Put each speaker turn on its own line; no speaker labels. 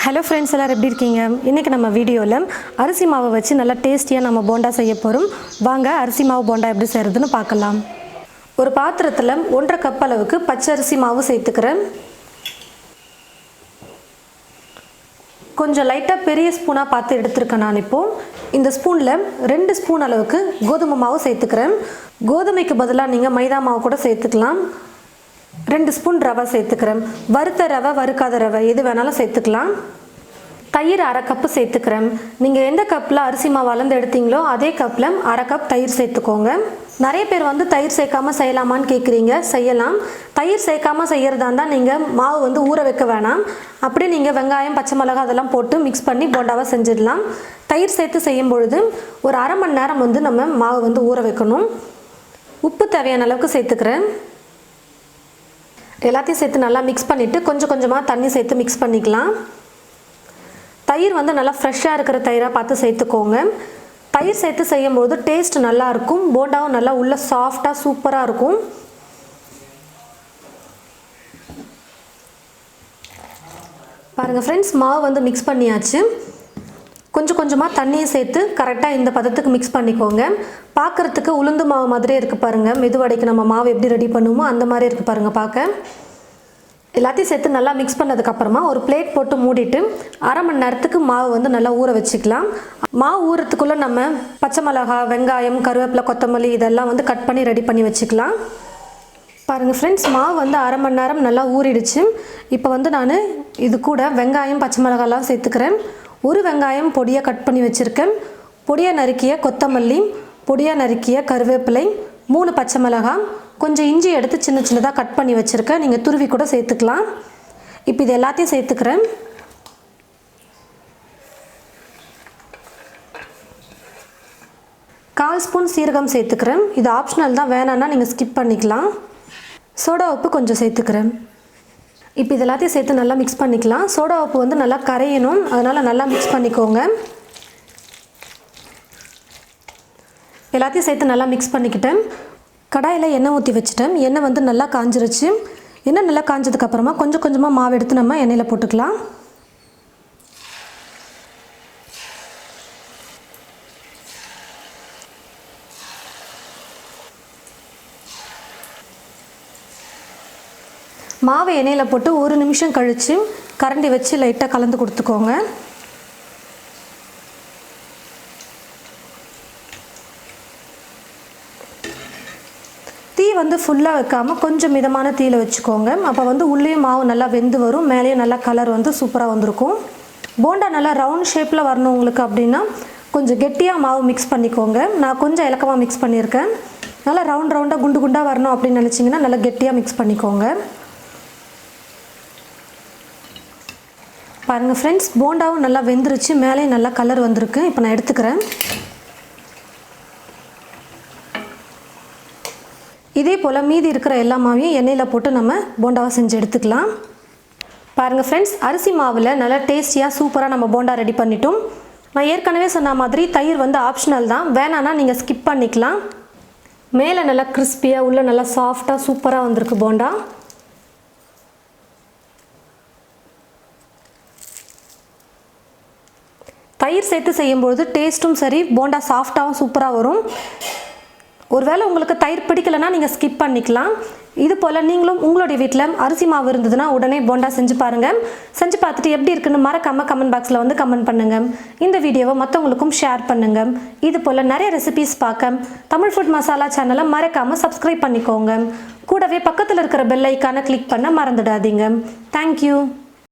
Hello friends, எல்லாரும் எப்படி இருக்கீங்க? இன்றைக்கி நம்ம வீடியோவில் அரிசி மாவை வச்சு நல்லா டேஸ்டியாக நம்ம போண்டா செய்ய போகிறோம். வாங்க அரிசி மாவு போண்டா எப்படி செய்கிறதுன்னு பார்க்கலாம். ஒரு பாத்திரத்தில் 1.5 கப் அளவுக்கு பச்சரிசி மாவு சேர்த்துக்கிறேன். கொஞ்சம் லைட்டாக பெரிய ஸ்பூனாக பார்த்து எடுத்துருக்கேன். நான் இப்போது இந்த ஸ்பூனில் 2 ஸ்பூன் அளவுக்கு கோதுமை மாவு சேர்த்துக்கிறேன். கோதுமைக்கு பதிலாக நீங்கள் மைதா மாவு கூட சேர்த்துக்கலாம். 2 ஸ்பூன் ரவை சேர்த்துக்கிறேன். வறுத்த ரவை, வறுக்காத ரவை எது வேணாலும் சேர்த்துக்கலாம். தயிர் 1/2 கப்பு சேர்த்துக்கிறேன். நீங்கள் எந்த கப்பில் அரிசி மாவு அளந்து எடுத்தீங்களோ அதே கப்பில் 1/2 கப் தயிர் சேர்த்துக்கோங்க. நிறைய பேர் தயிர் சேர்க்காமல் செய்யலாமான்னு கேட்குறீங்க. செய்யலாம். தயிர் சேர்க்காமல் செய்கிறதா இருந்தால் நீங்கள் மாவு ஊற வைக்க வேணாம். அப்படியே நீங்கள் வெங்காயம், பச்சை மிளகாய் அதெல்லாம் போட்டு மிக்ஸ் பண்ணி போண்டாவாக செஞ்சிடலாம். தயிர் சேர்த்து செய்யும் பொழுது ஒரு 1/2 மணி நேரம் நம்ம மாவு ஊற வைக்கணும். உப்பு தேவையான அளவுக்கு சேர்த்துக்கிறேன். எல்லாத்தையும் சேர்த்து நல்லா மிக்ஸ் பண்ணிவிட்டு கொஞ்சம் கொஞ்சமாக தண்ணி சேர்த்து மிக்ஸ் பண்ணிக்கலாம். தயிர் நல்லா ஃப்ரெஷ்ஷாக இருக்கிற தயிராக பார்த்து சேர்த்துக்கோங்க. தயிர் சேர்த்து செய்யும்போது டேஸ்ட் நல்லாயிருக்கும். போண்டாவும் நல்லா உள்ள சாஃப்டாக சூப்பராக இருக்கும். பாருங்கள் ஃப்ரெண்ட்ஸ், மாவு மிக்ஸ் பண்ணியாச்சு. கொஞ்சம் கொஞ்சமாக தண்ணியை சேர்த்து கரெக்டாக இந்த பதத்துக்கு மிக்ஸ் பண்ணிக்கோங்க. பார்க்குறதுக்கு உளுந்து மாவு மாதிரியே இருக்குது பாருங்கள். மெதுவடைக்கு நம்ம மாவு எப்படி ரெடி பண்ணுவோமோ அந்த மாதிரி இருக்குது பாருங்கள் பார்க்க. எல்லாத்தையும் சேர்த்து நல்லா மிக்ஸ் பண்ணதுக்கப்புறமா ஒரு பிளேட் போட்டு மூடிட்டு 1/2 மணி நேரத்துக்கு மாவு நல்லா ஊற வச்சுக்கலாம். மாவு ஊறத்துக்குள்ளே நம்ம பச்சை மிளகாய், வெங்காயம், கருவேப்பிலை, கொத்தமல்லி இதெல்லாம் கட் பண்ணி ரெடி பண்ணி வச்சுக்கலாம். பாருங்கள் ஃப்ரெண்ட்ஸ், மாவு 1/2 மணி நேரம் நல்லா ஊறிடுச்சு. இப்போ நான் இது கூட வெங்காயம், பச்சை மிளகாலாம் சேர்த்துக்கிறேன். ஒரு வெங்காயம் பொடியாக கட் பண்ணி வச்சுருக்கேன். பொடியாக நறுக்கிய கொத்தமல்லி, பொடியாக நறுக்கிய கருவேப்பிலை, 3 பச்சை மிளகாய், கொஞ்சம் இஞ்சி எடுத்து சின்ன சின்னதாக கட் பண்ணி வச்சுருக்கேன். நீங்கள் துருவி கூட சேர்த்துக்கலாம். இப்போ இது எல்லாத்தையும் சேர்த்துக்கிறேன். கால் ஸ்பூன் சீரகம் சேர்த்துக்கிறேன். இது ஆப்ஷனல் தான், வேணான்னா நீங்கள் ஸ்கிப் பண்ணிக்கலாம். சோடா உப்பு கொஞ்சம் சேர்த்துக்கிறேன். இப்போ இது எல்லாத்தையும் சேர்த்து நல்லா மிக்ஸ் பண்ணிக்கலாம். சோடா உப்பு நல்லா கரையணும், அதனால் நல்லா மிக்ஸ் பண்ணிக்கோங்க. எல்லாத்தையும் சேர்த்து நல்லா மிக்ஸ் பண்ணிக்கிட்டேன். கடாயில் எண்ணெய் ஊற்றி வச்சுட்டேன். எண்ணெய் நல்லா காஞ்சிருச்சு. எண்ணெய் நல்லா காஞ்சதுக்கப்புறமா கொஞ்சம் கொஞ்சமாக மாவு எடுத்து நம்ம எண்ணெயில் போட்டுக்கலாம். மாவை எண்ணெயில் போட்டு 1 நிமிஷம் கழித்து கரண்டி வச்சு லைட்டாக கலந்து கொடுத்துக்கோங்க. தீ ஃபுல்லாக வைக்காமல் கொஞ்சம் மிதமான தீயில் வச்சுக்கோங்க. அப்போ உள்ளேயும் மாவு நல்லா வெந்து வரும், மேலேயும் நல்லா கலர் சூப்பராக வந்திருக்கும். போண்டா நல்லா ரவுண்ட் ஷேப்பில் வரணும் உங்களுக்கு அப்படின்னா கொஞ்சம் கெட்டியாக மாவு மிக்ஸ் பண்ணிக்கோங்க. நான் கொஞ்சம் இலக்கமாக மிக்ஸ் பண்ணியிருக்கேன். நல்லா ரவுண்டாக குண்டு குண்டாக வரணும் அப்படின்னு நினச்சிங்கன்னா நல்லா கெட்டியாக மிக்ஸ் பண்ணிக்கோங்க. பாருங்கள் ஃப்ரெண்ட்ஸ், போண்டாவும் நல்லா வெந்துருச்சு, மேலே நல்லா கலர் வந்திருக்கு. இப்போ நான் எடுத்துக்கிறேன். இதே போல் மீதி இருக்கிற எல்லா மாவையும் எண்ணெயில் போட்டு நம்ம போண்டாவை செஞ்சு எடுத்துக்கலாம். பாருங்கள் ஃப்ரெண்ட்ஸ், அரிசி மாவில் நல்லா டேஸ்டியாக சூப்பராக நம்ம போண்டா ரெடி பண்ணிட்டோம். நான் ஏற்கனவே சொன்ன மாதிரி தயிர் ஆப்ஷனல் தான், வேணான்னா நீங்கள் ஸ்கிப் பண்ணிக்கலாம். மேலே நல்லா கிறிஸ்பியாக, உள்ளே நல்லா சாஃப்டாக சூப்பராக வந்திருக்கு போண்டா. தயிர் சேர்த்து செய்யும்பொழுது டேஸ்ட்டும் சரி, போண்டா சாஃப்டாகவும் சூப்பராக வரும். ஒருவேளை உங்களுக்கு தயிர் பிடிக்கலைன்னா நீங்கள் ஸ்கிப் பண்ணிக்கலாம். இது போல் நீங்களும் உங்களுடைய வீட்டில் அரிசி மாவு இருந்ததுன்னா உடனே போண்டா செஞ்சு பாருங்கள். செஞ்சு பார்த்துட்டு எப்படி இருக்குன்னு மறக்காமல் கமெண்ட் பாக்ஸில் கமெண்ட் பண்ணுங்கள். இந்த வீடியோவை மற்றவங்களுக்கும் ஷேர் பண்ணுங்கள். இது போல் நிறைய ரெசிபீஸ் பார்க்க தமிழ் ஃபுட் மசாலா சேனலை மறக்காமல் சப்ஸ்கிரைப் பண்ணிக்கோங்க. கூடவே பக்கத்தில் இருக்கிற பெல் ஐக்கானை கிளிக் பண்ண மறந்துடாதீங்க. தேங்க்யூ.